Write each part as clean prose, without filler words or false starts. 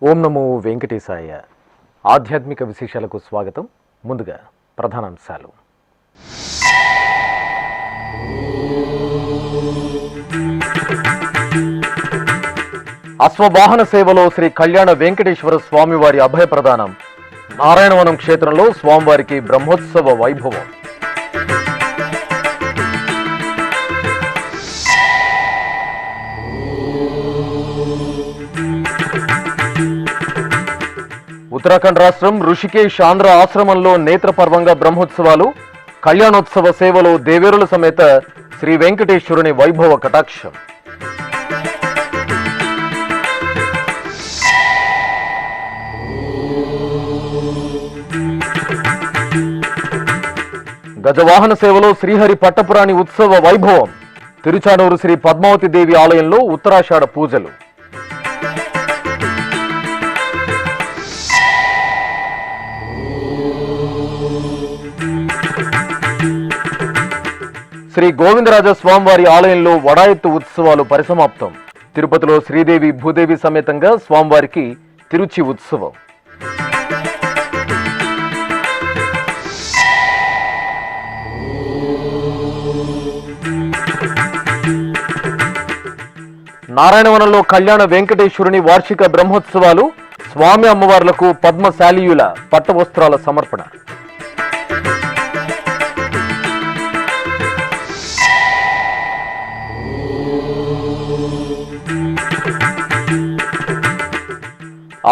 ఓం నమో వెంకటేశాయ. ఆధ్యాత్మిక విశేషాలకు స్వాగతం. ముందుగా ప్రధానాంశాలు. అశ్వవాహన సేవలో శ్రీ కళ్యాణ వెంకటేశ్వర స్వామివారి అభయ ప్రదానం. నారాయణవనం క్షేత్రంలో స్వామివారికి బ్రహ్మోత్సవ వైభవం. ఉత్తరాఖండ్ రాష్ట్రం ఋషికేశ్ ఆంధ్ర ఆశ్రమంలో నేత్రపర్వంగా బ్రహ్మోత్సవాలు. కళ్యాణోత్సవ సేవలో దేవేరుల సమేత శ్రీ వెంకటేశ్వరుని వైభవ కటాక్షం. గజవాహన సేవలో శ్రీహరి పట్టపురాణి ఉత్సవ వైభవం. తిరుచానూరు శ్రీ పద్మావతి దేవి ఆలయంలో ఉత్తరాషాఢ పూజలు. శ్రీ గోవిందరాజ స్వామివారి ఆలయంలో వడాయత్తు ఉత్సవాలు పరిసమాప్తం. తిరుపతిలో శ్రీదేవి భూదేవి సమేతంగా స్వామివారికి తిరుచి ఉత్సవం. నారాయణవనంలో కళ్యాణ వెంకటేశ్వరుని వార్షిక బ్రహ్మోత్సవాలు. స్వామి అమ్మవార్లకు పద్మశాలీయుల పట్టవస్త్రాల సమర్పణ.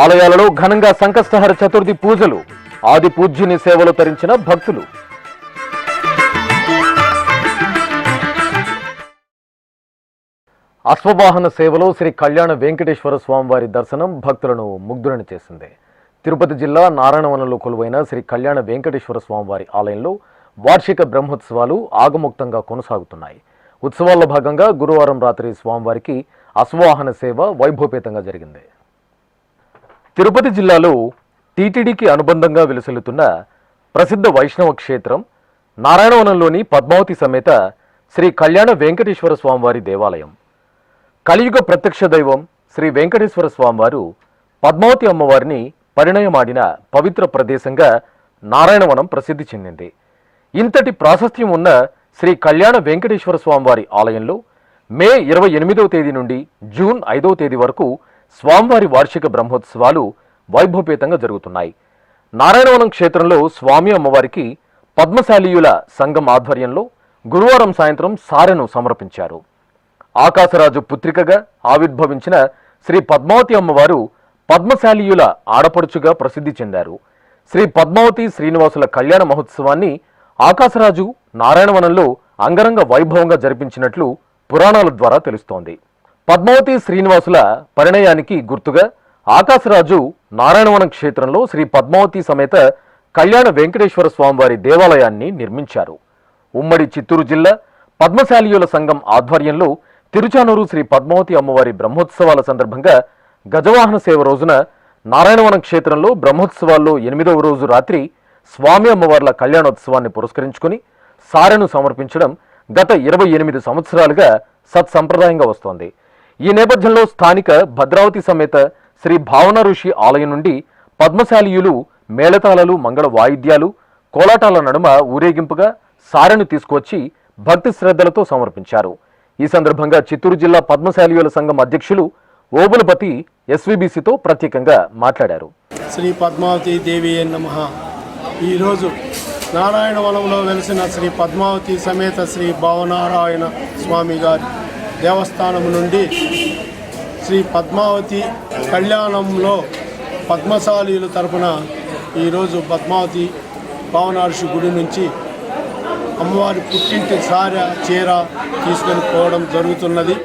ఆలయాలలో ఘనంగా సంకష్టహర చతుర్థి పూజలు. ఆది పూజ్యుని సేవలు తరించిన భక్తులు. అశ్వవాహన సేవలో శ్రీ కళ్యాణ వెంకటేశ్వర స్వామివారి దర్శనం భక్తులను ముగ్ధులను చేసింది. తిరుపతి జిల్లా నారాయణవనంలో కొలువైన శ్రీ కళ్యాణ వెంకటేశ్వర స్వామివారి ఆలయంలో వార్షిక బ్రహ్మోత్సవాలు ఆగమోక్తంగా కొనసాగుతున్నాయి. ఉత్సవాల్లో భాగంగా గురువారం రాత్రి స్వామివారికి అశ్వవాహన సేవ వైభవపేతంగా జరిగింది. తిరుపతి జిల్లాలో టీటీడీకి అనుబంధంగా విలసిల్లుతున్న ప్రసిద్ధ వైష్ణవ క్షేత్రం నారాయణవనంలోని పద్మావతి సమేత శ్రీ కళ్యాణ వెంకటేశ్వర స్వామివారి దేవాలయం. కలియుగ ప్రత్యక్ష దైవం శ్రీ వెంకటేశ్వర స్వామివారు పద్మావతి అమ్మవారిని పరిణయమాడిన పవిత్ర ప్రదేశంగా నారాయణవనం ప్రసిద్ధి చెందింది. ఇంతటి ప్రాశస్త్యం ఉన్న శ్రీ కళ్యాణ వెంకటేశ్వర స్వామివారి ఆలయంలో మే 28వ తేదీ నుండి జూన్ 5వ తేదీ వరకు స్వామివారి వార్షిక బ్రహ్మోత్సవాలు వైభవపేతంగా జరుగుతున్నాయి. నారాయణవనం క్షేత్రంలో స్వామి అమ్మవారికి పద్మశాలీయుల సంఘం ఆధ్వర్యంలో గురువారం సాయంత్రం సారెను సమర్పించారు. ఆకాశరాజు పుత్రికగా ఆవిర్భవించిన శ్రీ పద్మావతి అమ్మవారు పద్మశాలీయుల ఆడపడుచుగా ప్రసిద్ధి చెందారు. శ్రీ పద్మావతి శ్రీనివాసుల కళ్యాణ మహోత్సవాన్ని ఆకాశరాజు నారాయణవనంలో అంగరంగ వైభవంగా జరిపించినట్లు పురాణాల ద్వారా తెలుస్తోంది. పద్మావతి శ్రీనివాసుల పరిణయానికి గుర్తుగా ఆకాశరాజు నారాయణవనం క్షేత్రంలో శ్రీ పద్మావతి సమేత కళ్యాణ వెంకటేశ్వర స్వామివారి దేవాలయాన్ని నిర్మించారు. ఉమ్మడి చిత్తూరు జిల్లా పద్మశాలీయుల సంఘం ఆధ్వర్యంలో తిరుచానూరు శ్రీ పద్మావతి అమ్మవారి బ్రహ్మోత్సవాల సందర్భంగా గజవాహన సేవ రోజున నారాయణవనం క్షేత్రంలో బ్రహ్మోత్సవాల్లో 8వ రోజు రాత్రి స్వామి అమ్మవార్ల కళ్యాణోత్సవాన్ని పురస్కరించుకుని సారెను సమర్పించడం గత 28 సంవత్సరాలుగా సత్సంప్రదాయంగా వస్తోంది. ఈ నేపథ్యంలో స్థానిక భద్రావతి సమేత శ్రీ భావన ఋషి ఆలయం నుండి పద్మశాలీయులు మేళతాళాలు, మంగళ వాయిద్యాలు, కోలాటాల నడుమ ఊరేగింపుగా సారెను తీసుకువచ్చి భక్తి శ్రద్ధలతో సమర్పించారు. ఈ సందర్భంగా చిత్తూరు జిల్లా పద్మశాలీయుల సంఘం అధ్యక్షులు ఓబులపతి ఎస్వీబీసీతో ప్రత్యేకంగా మాట్లాడారు. శ్రీ పద్మావతి దేవి నమః. ఈరోజు నారాయణవనంలో వెలిసిన శ్రీ పద్మావతి సమేత శ్రీ భావనారాయణ స్వామి గారి దేవస్థానం నుండి శ్రీ పద్మావతి కళ్యాణంలో పద్మశాలీల తరపున ఈరోజు పద్మావతి భావనార్షి గుడి నుంచి అమ్మవారి పుట్టింటి సారె చీర తీసుకొని పోవడం జరుగుతున్నది.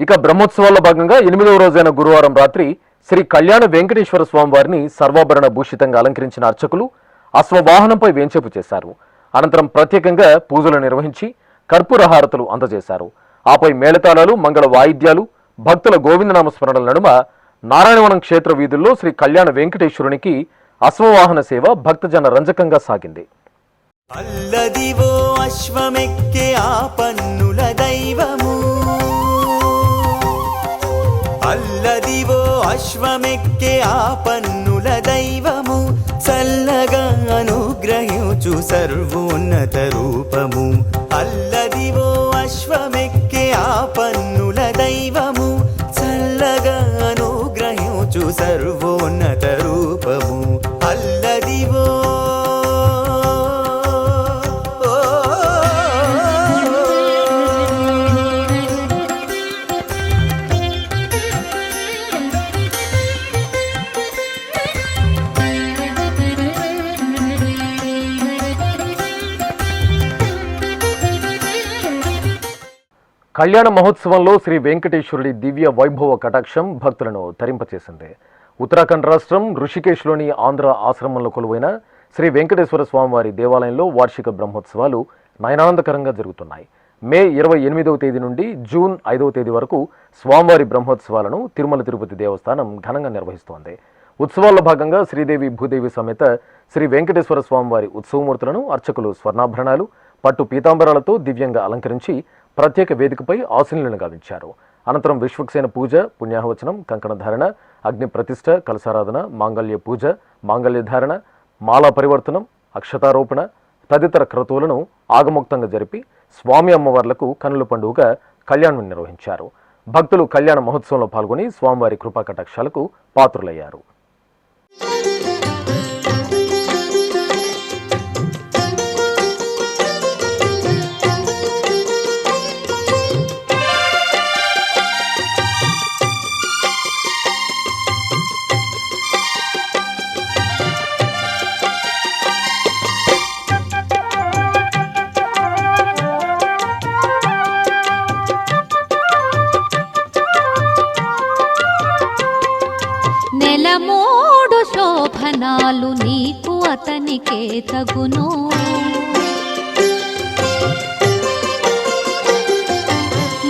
ఇక బ్రహ్మోత్సవాల్లో భాగంగా 8వ రోజైన గురువారం రాత్రి శ్రీ కళ్యాణ వెంకటేశ్వర స్వామి వారిని సర్వాభరణ భూషితంగా అలంకరించిన అర్చకులు అశ్వవాహనంపై వేంచేపు చేశారు. అనంతరం ప్రత్యేకంగా పూజలు నిర్వహించి కర్పూర హారతులు అందజేశారు. ఆపై మేళతాళాలు, మంగళ వాయిద్యాలు, భక్తుల గోవిందనామ స్మరణల నడుమ నారాయణవనం క్షేత్ర వీధుల్లో శ్రీ కళ్యాణ వెంకటేశ్వరునికి అశ్వవాహన సేవ భక్తజన రంజకంగా సాగింది. అల్లదివో అశ్వమెక్కే ఆ పన్నుల దైవము, అల్లదివో అశ్వమెక్కే ఆ పన్నుల దైవము, చల్లగా అనుగ్రహించు సర్వోన్నత రూపము. అల్లదివో అశ్వమెక్కే ఆ పన్నుల దైవము, చల్లగా అనుగ్రహించు సర్వోన్నత రూపము. అల్లదివో కళ్యాణ మహోత్సవంలో శ్రీ వెంకటేశ్వరుడి దివ్య వైభవ కటాక్షం భక్తులను తరింపచేసింది. ఉత్తరాఖండ్ రాష్ట్రం ఋషికేశ్లోని ఆంధ్ర ఆశ్రమంలో కొలువైన శ్రీ వెంకటేశ్వర స్వామివారి దేవాలయంలో వార్షిక బ్రహ్మోత్సవాలు నయనానందకరంగా జరుగుతున్నాయి. మే 28వ తేదీ నుండి జూన్ 5వ తేదీ వరకు స్వామివారి బ్రహ్మోత్సవాలను తిరుమల తిరుపతి దేవస్థానం ఘనంగా నిర్వహిస్తోంది. ఉత్సవాల్లో భాగంగా శ్రీదేవి భూదేవి సమేత శ్రీ వెంకటేశ్వర స్వామివారి ఉత్సవమూర్తులను అర్చకులు స్వర్ణాభరణాలు, పట్టు పీతాంబరాలతో దివ్యంగా అలంకరించి ప్రత్యేక వేదికపై ఆశీనులను గావించారు. అనంతరం విశ్వక్సేన పూజ, పుణ్యాహవచనం, కంకణ ధారణ, అగ్ని ప్రతిష్ఠ, కలశారాధన, మాంగళ్య పూజ, మాంగళ్య ధారణ, మాలా పరివర్తనం, అక్షతారోపణ తదితర క్రతువులను ఆగమోక్తంగా జరిపి స్వామి అమ్మవార్లకు కనుల పండుగగా కళ్యాణం నిర్వహించారు. భక్తులు కళ్యాణ మహోత్సవంలో పాల్గొని స్వామివారి కృపా కటాక్షాలకు పాత్రులయ్యారు. నెలమూడు శోభనాలు నీకు అతనికే తగును,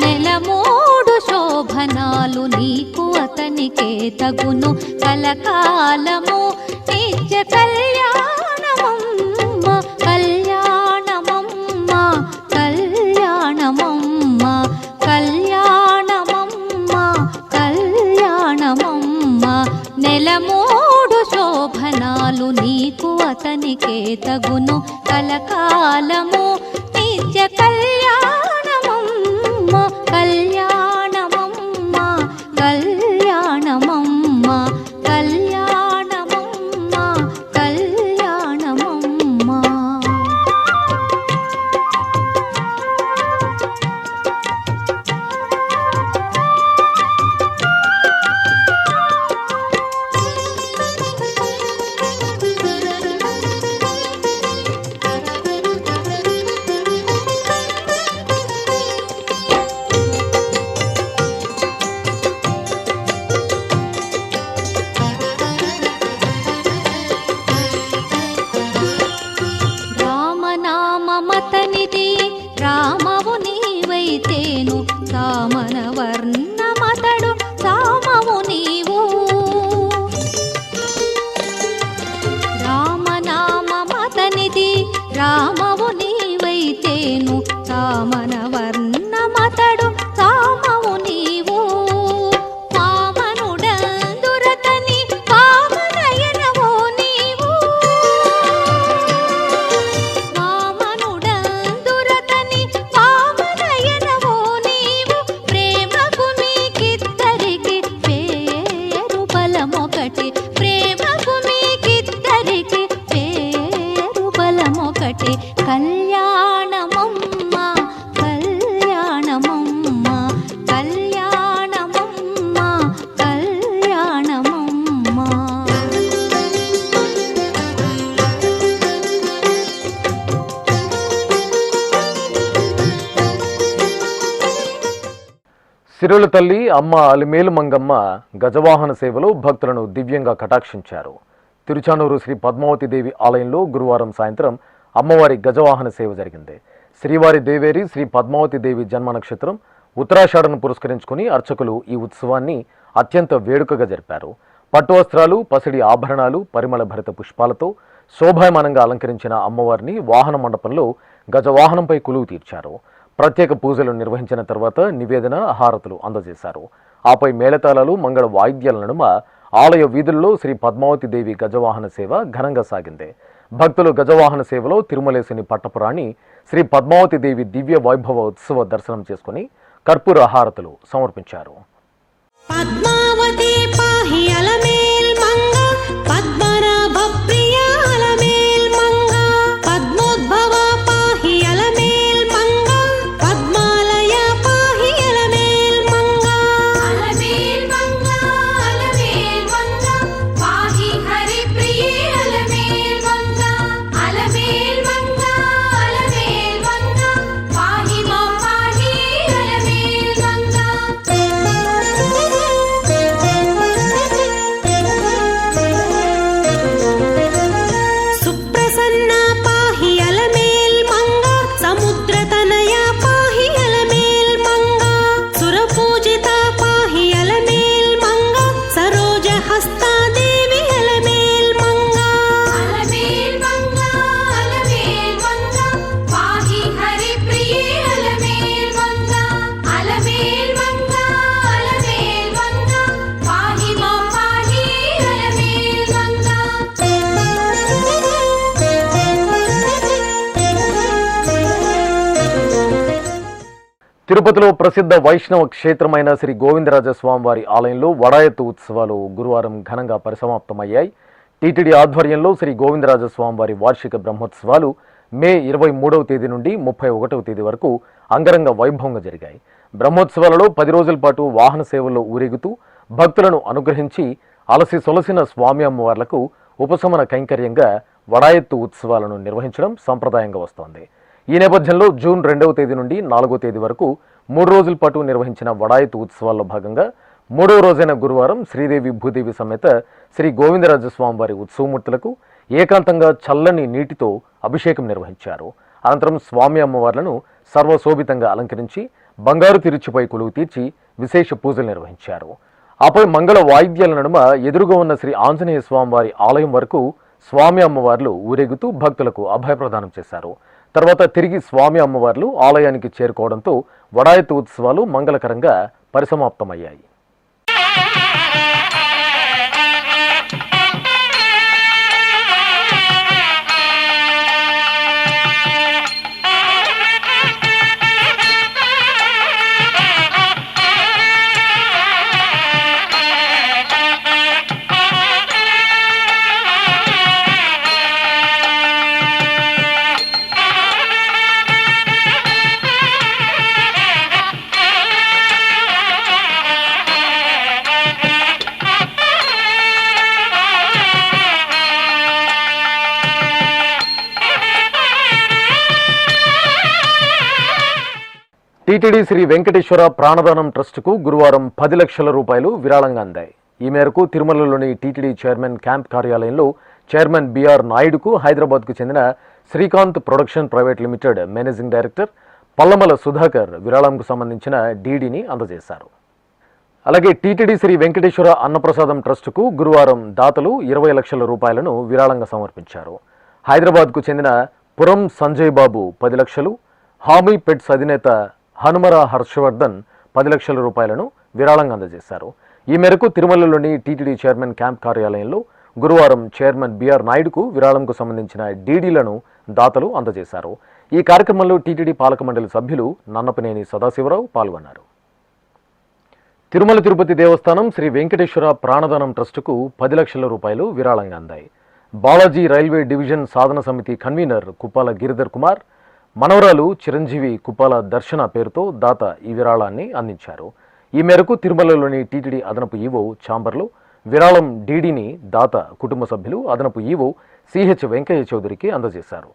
నెలమూడు శోభనాలు నీకు అతనికే తగును, కలకాలము నిత్య కళ్యాణమమ్మ, కళ్యాణమమ్మ, కళ్యాణమమ్మ, కళ్యాణమమ్మ, కళ్యాణమమ్మ. నెలమూడు శోభనాలు నీకు అతనికే తగును, కలకాలము నిత్య కళ్యాణమమ్మ, కళ్యాణమమ్మ, కళ్యాణమమ్మ, కళ్యాణమమ్మ, కళ్యాణమమ్మ. రామనామమతనిది రామవు నీవైతేను, సామన వర్ణమతడు సామవు నీవు. రామనామమతనిది రామవు నీవైతేను, సామన వర్ణమతడు సామవు నీవు. వామనుడందురతని వామనయనవో నీవు, వామనుడందురతని వామనయనవో నీవు. ప్రేమకు సిరుల తల్లి అమ్మ అలిమేలు మంగమ్మ గజవాహన సేవలో భక్తులను దివ్యంగా కటాక్షించారు. తిరుచానూరు శ్రీ పద్మావతి దేవి ఆలయంలో గురువారం సాయంత్రం అమ్మవారి గజవాహన సేవ జరిగింది. శ్రీవారి దేవేరి శ్రీ పద్మావతి దేవి జన్మ నక్షత్రం ఉత్తరాషాఢను పురస్కరించుకుని అర్చకులు ఈ ఉత్సవాన్ని అత్యంత వేడుకగా జరిపారు. పట్టు వస్త్రాలు, పసిడి ఆభరణాలు, పరిమళ భరిత పుష్పాలతో శోభాయమానంగా అలంకరించిన అమ్మవారిని వాహన మండపంలో గజవాహనంపై కొలువు తీర్చారు. ప్రత్యేక పూజలు నిర్వహించిన తర్వాత నివేదన, హారతులు అందజేశారు. ఆపై మేళతాళాలు, మంగళ వాయిద్యాల నడుమ ఆలయ వీధుల్లో శ్రీ పద్మావతి దేవి గజవాహన సేవ ఘనంగా సాగింది. భక్తులు గజవాహన సేవలో తిరుమలేశుని పట్టపురాణి శ్రీ పద్మావతి దేవి దివ్య వైభవ ఉత్సవ దర్శనం చేసుకుని కర్పూర హారతులు సమర్పించారు. పద్మావతి పాహి అలమేల్ మంగ, పద్మనాభ ప్రియ అలమేల్ మంగ, పద్మోద్భవ పాహి అలమేల్ మంగ, పద్మాలయ పాహి అలమేల్ మంగ. అలమేల్ మంగ అలమేల్ మంగ పాహి హరి ప్రియే అలమేల్ మంగ. అలమేల్ మంగ అలమేల్ మంగ పాహి మాం పాహి అలమేల్ మంగ. సుప్రసన్న పాహి అలమేల్ మంగ, సముద్రతనయ పాహి అలమేల్ మంగ, సురపూజిత పాహి అలమేల్ మంగ, సరోజ హస్తా దేవి అలమేల్ మంగ. అలమేల్ మంగ అలమేల్ మంగ పాహి హరి ప్రియే అలమేల్ మంగ. అలమేల్ మంగ అలమేల్ మంగ పాహి మాం పాహి అలమేల్ మంగ. తిరుపతిలో ప్రసిద్ధ వైష్ణవ క్షేత్రమైన శ్రీ గోవిందరాజ స్వామివారి ఆలయంలో వడాయత్తు ఉత్సవాలు గురువారం ఘనంగా పరిసమాప్తమయ్యాయి. టీటీడీ ఆధ్వర్యంలో శ్రీ గోవిందరాజ స్వామివారి వార్షిక బ్రహ్మోత్సవాలు మే 23వ తేదీ నుండి 31వ తేదీ వరకు అంగరంగ వైభవంగా జరిగాయి. బ్రహ్మోత్సవాలలో 10 రోజుల పాటు వాహన సేవల్లో ఊరేగుతూ భక్తులను అనుగ్రహించి అలసి సొలసిన స్వామి అమ్మవార్లకు ఉపశమన కైంకర్యంగా వడాయత్తు ఉత్సవాలను నిర్వహించడం సంప్రదాయంగా వస్తోంది. ఈ నేపథ్యంలో జూన్ 2వ తేదీ నుండి 4వ తేదీ వరకు 3 రోజుల పాటు నిర్వహించిన వడాయత్తు ఉత్సవాల్లో భాగంగా 3వ రోజైన గురువారం శ్రీదేవి భూదేవి సమేత శ్రీ గోవిందరాజస్వామి వారి ఉత్సవమూర్తులకు ఏకాంతంగా చల్లని నీటితో అభిషేకం నిర్వహించారు. అనంతరం స్వామి అమ్మవార్లను సర్వశోభితంగా అలంకరించి బంగారు తిరుచిపై కొలువు తీర్చి విశేష పూజలు నిర్వహించారు. ఆపై మంగళ వాయిద్యాల నడుమ ఎదురుగా ఉన్న శ్రీ ఆంజనేయ స్వామి వారి ఆలయం వరకు స్వామి అమ్మవార్లు ఊరేగుతూ భక్తులకు అభయప్రదానం చేశారు. తర్వాత తిరిగి స్వామి అమ్మవార్లు ఆలయానికి చేరుకోవడంతో వడాయత్తు ఉత్సవాలు మంగళకరంగా పరిసమాప్తమయ్యాయి. టీటీడీ శ్రీ వెంకటేశ్వర ప్రాణదానం ట్రస్టుకు గురువారం 10 లక్షల రూపాయలు విరాళంగా అందాయి. ఈ మేరకు తిరుమలలోని టీటీడీ చైర్మన్ క్యాంప్ కార్యాలయంలో చైర్మన్ బిఆర్ నాయుడుకు హైదరాబాద్కు చెందిన Srikanth production private limited managing director Pallamala Sudhakar విరాళంకు సంబంధించిన డీడీని అందజేశారు. అలాగే టీటీడీ శ్రీ వెంకటేశ్వర అన్నప్రసాదం ట్రస్టుకు గురువారం దాతలు 20 లక్షల రూపాయలను విరాళంగా సమర్పించారు. హైదరాబాద్కు చెందిన పురం సంజయ్ బాబు 10 లక్షలు, హామీ పెట్స్ అధినేత హనుమరా హర్షవర్ధన్ 10 లక్షల రూపాయలను విరాళంగా అందజేశారు. ఈ మేరకు తిరుమలలోని టీటీడీ చైర్మన్ క్యాంప్ కార్యాలయంలో గురువారం చైర్మన్ బిఆర్ నాయుడుకు విరాళంకు సంబంధించిన డీడీలను దాతలు అందజేశారు. ఈ కార్యక్రమంలో టీటీడీ పాలక మండలి సభ్యులు నన్నపనేని సదాశివరావు పాల్గొన్నారు. తిరుమల తిరుపతి దేవస్థానం శ్రీ వెంకటేశ్వర ప్రాణదానం ట్రస్టుకు 10 లక్షల రూపాయలు విరాళంగా అందాయి. బాలాజీ రైల్వే డివిజన్ సాధన సమితి కన్వీనర్ కుప్పాల గిరిధర్ కుమార్, మనవరాలు చిరంజీవి కుప్పాల దర్శన పేరుతో దాత ఈ విరాళాన్ని అందించారు. ఈ మేరకు తిరుమలలోని టీటీడీ అదనపు ఈవో ఛాంబర్లో విరాళం డీడీని దాత కుటుంబ సభ్యులు అదనపు ఈవో సిహెచ్ వెంకయ్య చౌదరికి అందజేశారు.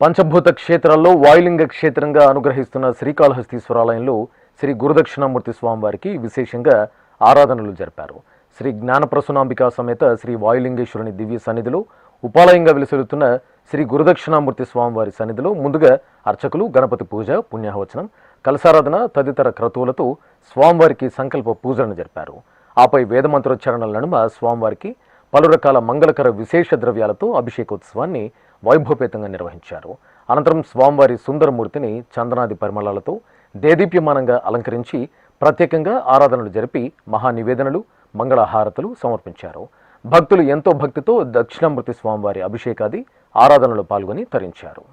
పంచభూత క్షేత్రాల్లో వాయులింగ క్షేత్రంగా అనుగ్రహిస్తున్న శ్రీకాళహస్తీశ్వరాలయంలో శ్రీ గురుదక్షిణామూర్తి స్వామివారికి విశేషంగా ఆరాధనలు జరిపారు. శ్రీ జ్ఞానప్రసూనాంబికా సమేత శ్రీ వాయులింగేశ్వరుని దివ్య సన్నిధిలో ఉపాలయంగా విలసిల్లుతున్న శ్రీ గురుదక్షిణామూర్తి స్వామివారి సన్నిధిలో ముందుగా అర్చకులు గణపతి పూజ, పుణ్యాహవచనం, కలశారాధన తదితర క్రతువులతో స్వామివారికి సంకల్ప పూజలను జరిపారు. ఆపై వేదమంత్రోచ్చారణల నడుమ స్వామివారికి పలు రకాల మంగళకర విశేష ద్రవ్యాలతో అభిషేకోత్సవాన్ని వైభవపేతంగా నిర్వహించారు. అనంతరం స్వామివారి సుందరమూర్తిని చందనాది పరిమళాలతో దేదీప్యమానంగా అలంకరించి ప్రత్యేకంగా ఆరాధనలు జరిపి మహానివేదనలు, మంగళహారతులు సమర్పించారు. భక్తులు ఎంతో భక్తితో దక్షిణామూర్తి స్వామివారి అభిషేకాది ఆరాధనలో పాల్గొని తరించారు.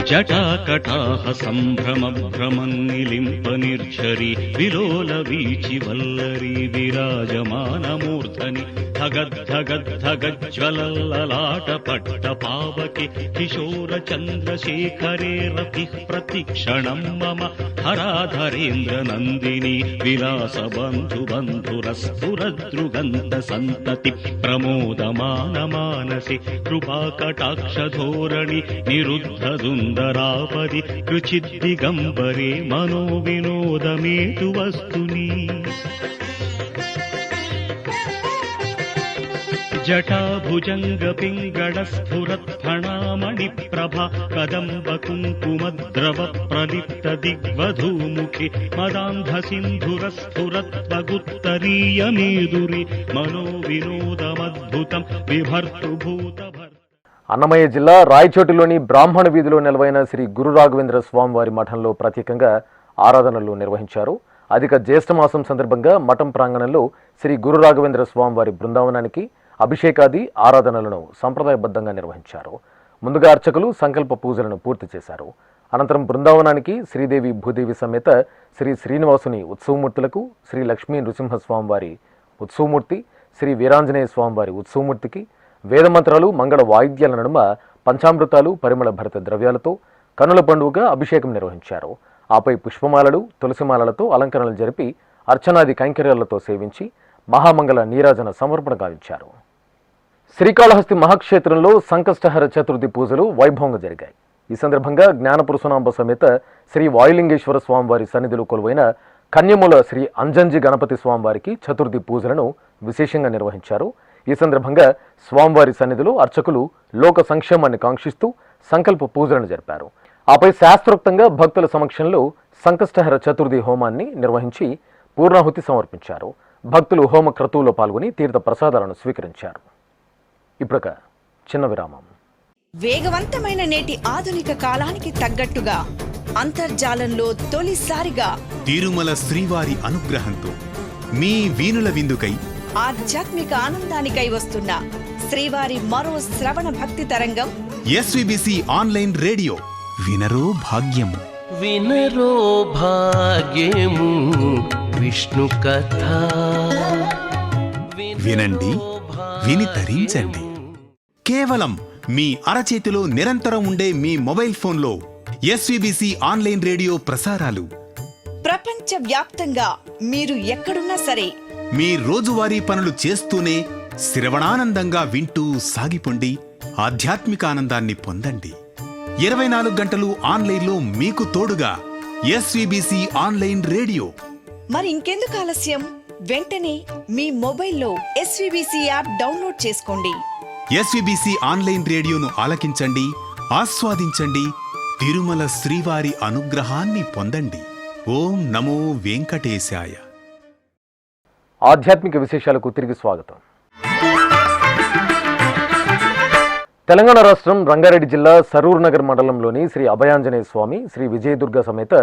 జటాకటాహ సంభ్రమ భ్రమన్నిలింప నిర్ఝరి విలోల వీచి వల్లరి విరాజమానమూర్ధని ధగద్ధగద్ధగజ్వలల్లలాట పట్ట పావకి కిశోర చంద్రశేఖరే రతి ప్రతిక్షణం మమ హరాధరేంద్ర నందిని విలాస బంధు బంధురస్ఫురదృగంధ సంతతి ప్రమోదమాన మానసి కృపాకటాక్ష ధోరణి నిరుద్ధ సుందరాపది రుచిద్దిగంబరే మనో వినోదమేతు వస్తుని జటాభుజంగ పింగళ స్ఫురత్ ఫణామణి ప్రభ కదంబ కుంకుమద్రవ ప్రలిప్త దిగ్వధూముఖి మదాంధ సింధుర స్ఫురత్ వగుత్తరీయ మేదురి మనో వినోదమద్భుతం విభర్తృభూత అన్నమయ్య జిల్లా రాయచోటిలోని బ్రాహ్మణ వీధిలో నెలవైన శ్రీ గురు రాఘవేంద్ర స్వామివారి మఠంలో ప్రత్యేకంగా ఆరాధనలు నిర్వహించారు. అధిక జ్యేష్ఠమాసం సందర్భంగా మఠం ప్రాంగణంలో శ్రీ గురు రాఘవేంద్ర స్వామివారి బృందావనానికి అభిషేకాది ఆరాధనలను సంప్రదాయబద్ధంగా నిర్వహించారు. ముందుగా అర్చకులు సంకల్ప పూజలను పూర్తి చేశారు. అనంతరం బృందావనానికి శ్రీదేవి భూదేవి సమేత శ్రీ శ్రీనివాసుని ఉత్సవమూర్తులకు, శ్రీ లక్ష్మీ నృసింహస్వామివారి ఉత్సవమూర్తి, శ్రీ వీరాంజనేయ స్వామివారి ఉత్సవమూర్తికి వేదమంత్రాలు, మంగళ వాయిద్యాల నడుమ పంచామృతాలు, పరిమళ భరిత ద్రవ్యాలతో కనుల పండుగగా అభిషేకం నిర్వహించారు. ఆపై పుష్పమాలలు, తులసిమాలలతో అలంకరణలు జరిపి అర్చనాది కైంకర్యాలతో సేవించి మహామంగళ నీరాజన సమర్పణ గావించారు. శ్రీకాళహస్తి మహాక్షేత్రంలో సంకష్టహర చతుర్థి పూజలు వైభవంగా జరిగాయి. ఈ సందర్భంగా జ్ఞానప్రసూనాంబ సమేత శ్రీ వాయులింగేశ్వర స్వామివారి సన్నిధిలో కొలువైన కన్యమూల శ్రీ అంజంజి గణపతి స్వామివారికి చతుర్థి పూజలను విశేషంగా నిర్వహించారు. ఈ సందర్భంగా స్వామివారి సన్నిధిలో అర్చకులు లోక సంక్షేమాన్ని కాంక్షిస్తూ సంకల్ప పూజలను జరిపారు. ఆపై శాస్త్రోక్తంగా భక్తుల సమక్షంలో సంకష్టహర చతుర్థి హోమాన్ని నిర్వహించి పూర్ణాహుతి సమర్పించారు. భక్తులు హోమ క్రతువులో పాల్గొని తీర్థ ప్రసాదాలను స్వీకరించారు. ఇప్పుడొక చిన్న విరామం. వేగవంతమైన నేటి ఆధునిక కాలానికి తగ్గట్టుగా అంతర్జాలంలో తొలిసారిగా తిరుమల శ్రీవారి అనుగ్రహంతో మీ వీణుల విందుకై ఆధ్యాత్మిక ఆనందానికై వస్తున్న శ్రీవారి మరో శ్రవణ భక్తి తరంగం ఎస్విబిసి ఆన్లైన్ రేడియో వినరో భాగ్యము. వినరో భాగ్యము విష్ణు కథ వినండి, విని తరించండి. కేవలం మీ అరచేతిలో నిరంతరం ఉండే మీ మొబైల్ ఫోన్లో ఎస్విబిసి ఆన్లైన్ రేడియో ప్రసారాలు ప్రపంచ వ్యాప్తంగా మీరు ఎక్కడున్నా సరే మీ రోజువారీ పనులు చేస్తూనే శ్రవణానందంగా వింటూ సాగిపోండి, ఆధ్యాత్మిక ఆనందాన్ని పొందండి. 24 గంటలు ఆన్లైన్లో మీకు తోడుగా ఎస్విబిసి ఆన్లైన్ రేడియో. మరి ఇంకెందుకు ఆలస్యం? వెంటనే మీ మొబైల్లో ఎస్విబిసి యాప్ డౌన్లోడ్ చేసుకోండి. ఎస్విబిసి ఆన్లైన్ రేడియోను ఆలకించండి, ఆస్వాదించండి, తిరుమల శ్రీవారి అనుగ్రహాన్ని పొందండి. ఓం నమో వెంకటేశాయ. ఆధ్యాత్మిక విశేషాలకు తిరిగి స్వాగతం. తెలంగాణ రాష్ట్రం రంగారెడ్డి జిల్లా సరూర్ నగర్ మండలంలోని శ్రీ అభయాంజనేయ స్వామి, శ్రీ విజయదుర్గ సమేత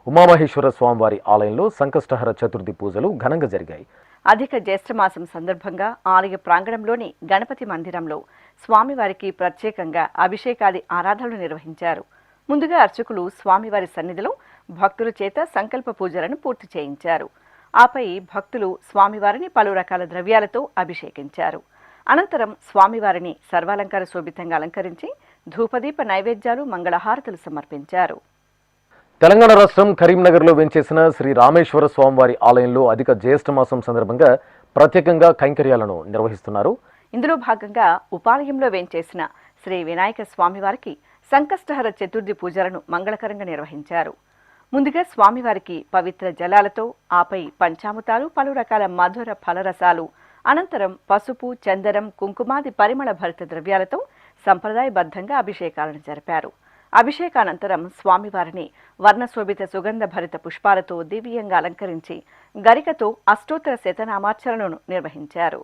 ఉమామహేశ్వర స్వామివారి ఆలయంలో సంకష్టహర చతుర్థి పూజలు ఘనంగా జరిగాయి. అధిక జ్యేష్ఠమాసం సందర్భంగా ఆలయ ప్రాంగణంలోని గణపతి మందిరంలో స్వామివారికి ప్రత్యేకంగా అభిషేకాది ఆరాధనలు నిర్వహించారు. ముందుగా అర్చకులు స్వామివారి సన్నిధిలో భక్తుల చేత సంకల్ప పూజలను పూర్తి చేయించారు. ఆపై భక్తులు స్వామివారిని పలు రకాల ద్రవ్యాలతో అభిషేకించారు. అనంతరం స్వామివారిని సర్వాలంకార శోభితంగా అలంకరించి ధూపదీప నైవేద్యాలు, మంగళహారతులు సమర్పించారు. తెలంగాణ రాష్ట్రం కరీంనగర్లో వెంచేసిన శ్రీ రామేశ్వర స్వామివారి ఆలయంలో అధిక జ్యేష్ఠమాసం సందర్భంగా ప్రత్యేకంగా కైంకర్యాలను నిర్వహిస్తున్నారు. ఇందులో భాగంగా ఉపాలయంలో వేంచేసిన శ్రీ వినాయక స్వామివారికి సంకష్టహర చతుర్థి పూజలను మంగళకరంగా నిర్వహించారు. ముందుగా స్వామివారికి పవిత్ర జలాలతో, ఆపై పంచామృతాలు, పలు రకాల మధుర ఫలరసాలు, అనంతరం పసుపు, చందనం, కుంకుమాది పరిమళ భరిత ద్రవ్యాలతో సంప్రదాయబద్ధంగా అభిషేకాలను జరిపారు. అభిషేకానంతరం స్వామివారిని వర్ణశోభిత సుగంధ భరిత పుష్పాలతో దివ్యంగా అలంకరించి గరికతో అష్టోత్తర శతనామార్చనలను నిర్వహించారు.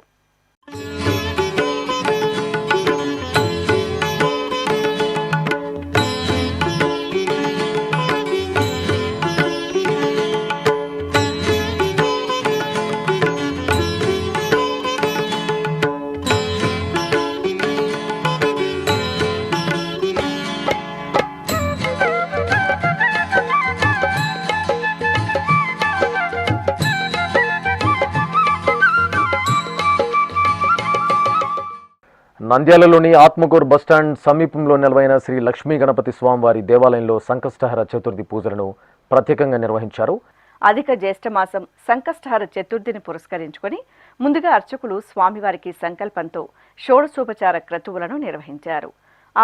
నంద్యాలలోని ఆత్మకూరు బస్టాండ్ సమీపంలో నెలవైన శ్రీ లక్ష్మీ గణపతి స్వామివారి దేవాలయంలో సంకష్టహర చతుర్థి పూజలను ప్రత్యేకంగా నిర్వహించారు. అధిక జ్యేష్ఠమాసం సంకష్టహర చతుర్థిని పురస్కరించుకొని ముందుగా అర్చకులు స్వామివారికి సంకల్పంతో షోడశోపచార క్రతువులను నిర్వహించారు.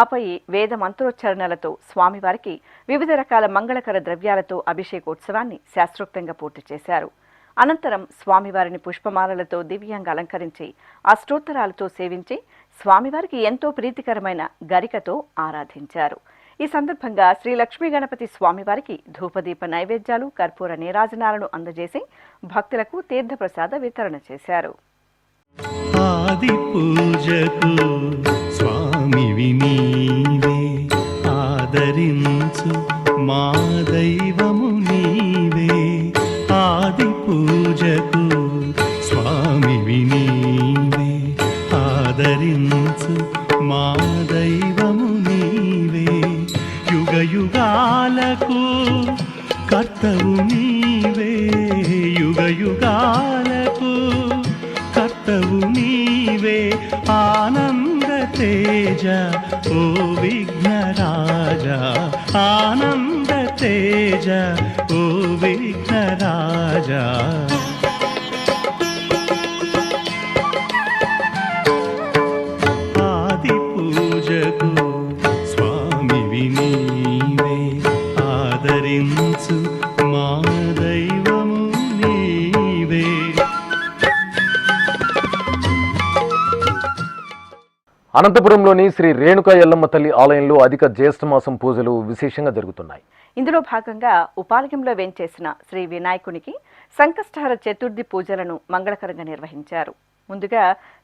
ఆపై వేద మంత్రోచ్చరణలతో స్వామివారికి వివిధ రకాల మంగళకర ద్రవ్యాలతో అభిషేకోత్సవాన్ని శాస్త్రోక్తంగా పూర్తి చేశారు. అనంతరం స్వామివారిని పుష్పమాలలతో దివ్యంగా అలంకరించి అష్టోత్తరాలతో సేవించి స్వామివారికి ఎంతో ప్రీతికరమైన గరికతో ఆరాధించారు. ఈ సందర్భంగా శ్రీ లక్ష్మీ గణపతి స్వామివారికి ధూపదీప నైవేద్యాలు, కర్పూర నీరాజనాలను అందజేసి భక్తులకు తీర్థప్రసాద వితరణ చేశారు. ఆది పూజకు స్వామివి నీవే, ఆదరించు మా దైవము నీవే. ఆది పూజకు స్వామివి నీవే, ఆదరించు మా దైవము నీవే. యుగ యుగాలకు కర్తవు నీవే, యుగ యుగాలకు కర్తవు నీవే. ఆనంద తేజ ఓ విఘ్నరాజా, ఆనంద తేజ ఓ విఘ్నరాజా. ఆది పూజకు స్వామివి నీవే, ఆదరించు మా దైవము నీవే. అనంతపురంలోని శ్రీ రేణుకా ఎల్లమ్మ తల్లి ఆలయంలో అధిక జ్యేష్ఠమాసం పూజలు విశేషంగా జరుగుతున్నాయి. ఇందులో భాగంగా ఉపాలయంలో వేంచేసిన శ్రీ వినాయకునికి సంకష్టహర చతుర్థి పూజలను మంగళకరంగా నిర్వహించారు. ముందుగా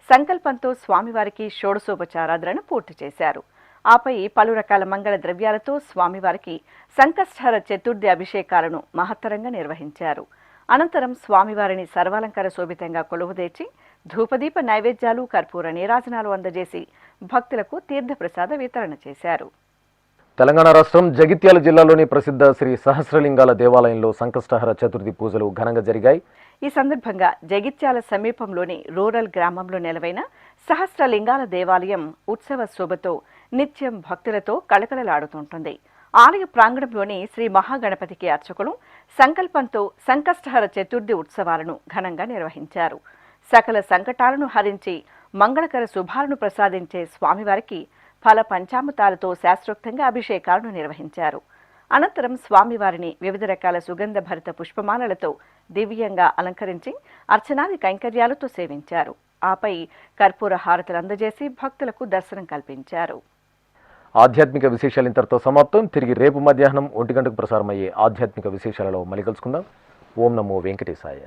సంకల్పంతో స్వామివారికి షోడశోపచారాధనను పూర్తి చేశారు. ఆపై పలు రకాల మంగళ ద్రవ్యాలతో స్వామివారికి సంకష్టహర చతుర్థి అభిషేకాలను మహత్తరంగా నిర్వహించారు. అనంతరం స్వామివారిని సర్వాలంకార శోభితంగా కొలువుదీర్చి ధూపదీప నైవేద్యాలు, కర్పూర నీరాజనాలు అందజేసి భక్తులకు తీర్థప్రసాద వితరణ చేశారు. తెలంగాణ రాష్ట్రం జగిత్యాల జిల్లాలోని ప్రసిద్ధ శ్రీ సహస్రలింగాల దేవాలయంలో సంకష్టహర చతుర్థి పూజలు ఘనంగా జరిగాయి. ఈ సందర్భంగా జగిత్యాల సమీపంలోని రూరల్ గ్రామంలో నెలవైన సహస్రలింగాల దేవాలయం ఉత్సవ శోభతో నిత్యం భక్తులతో కళకళలాడుతుంటుంది. ఆలయ ప్రాంగణంలోని శ్రీ మహాగణపతికి అర్చకులు సంకల్పంతో సంకష్టహర చతుర్థి ఉత్సవాలను ఘనంగా నిర్వహించారు. సకల సంకటాలను హరించి మంగళకర శుభాలను ప్రసాదించే స్వామివారికి ఫల పంచామృతాలతో శాస్త్రోక్తంగా అభిషేకాలను నిర్వహించారు. అనంతరం స్వామివారిని వివిధ రకాల సుగంధ భరిత పుష్పమాలలతో దివ్యంగా అలంకరించి అర్చనాది కైంకర్యాలతో సేవించారు. ఆపై కర్పూర హారతులు అందజేసి భక్తులకు దర్శనం కల్పించారు. ఆధ్యాత్మిక విశేషాలు ఇంతటితో సమాప్తం. తిరిగి రేపు మధ్యాహ్నం 1 గంటకు ప్రసారమయ్యే ఆధ్యాత్మిక విశేషాలలో మళ్ళీ కలుసుకుందాం. ఓం నమో వెంకటేశాయ.